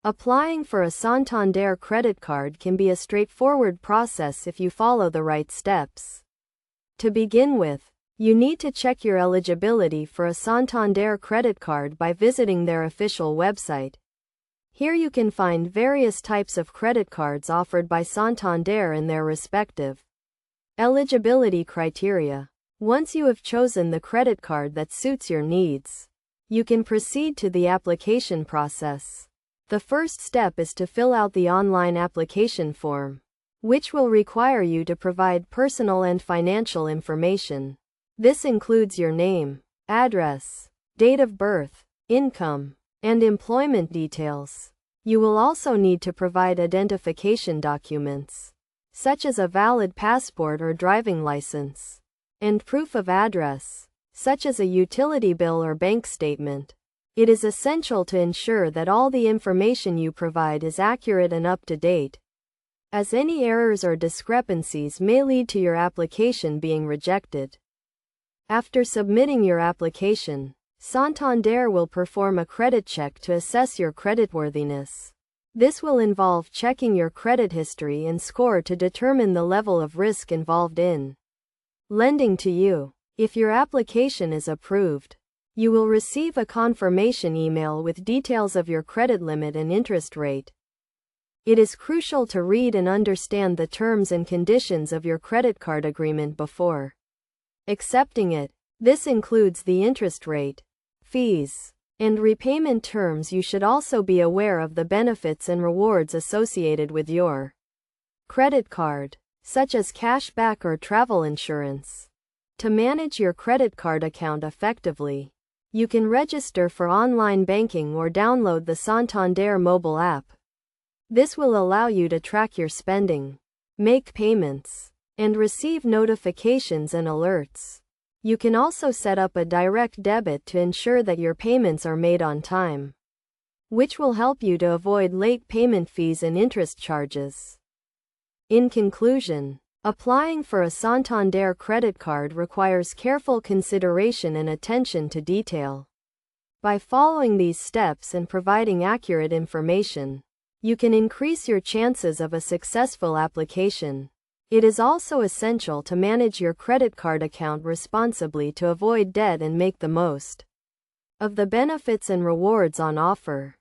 Applying for a Santander credit card can be a straightforward process if you follow the right steps. To begin with, you need to check your eligibility for a Santander credit card by visiting their official website. Here you can find various types of credit cards offered by Santander and their respective eligibility criteria. Once you have chosen the credit card that suits your needs, you can proceed to the application process. The first step is to fill out the online application form, which will require you to provide personal and financial information. This includes your name, address, date of birth, income, and employment details. You will also need to provide identification documents, such as a valid passport or driving license, and proof of address, such as a utility bill or bank statement. It is essential to ensure that all the information you provide is accurate and up to date, as any errors or discrepancies may lead to your application being rejected. After submitting your application, Santander will perform a credit check to assess your creditworthiness. This will involve checking your credit history and score to determine the level of risk involved in lending to you. If your application is approved, you will receive a confirmation email with details of your credit limit and interest rate. It is crucial to read and understand the terms and conditions of your credit card agreement before accepting it. This includes the interest rate, fees, and repayment terms. You should also be aware of the benefits and rewards associated with your credit card, such as cashback or travel insurance. To manage your credit card account effectively, you can register for online banking or download the Santander mobile app. This will allow you to track your spending, make payments, and receive notifications and alerts. You can also set up a direct debit to ensure that your payments are made on time, which will help you to avoid late payment fees and interest charges. In conclusion, applying for a Santander credit card requires careful consideration and attention to detail. By following these steps and providing accurate information, you can increase your chances of a successful application. It is also essential to manage your credit card account responsibly to avoid debt and make the most of the benefits and rewards on offer.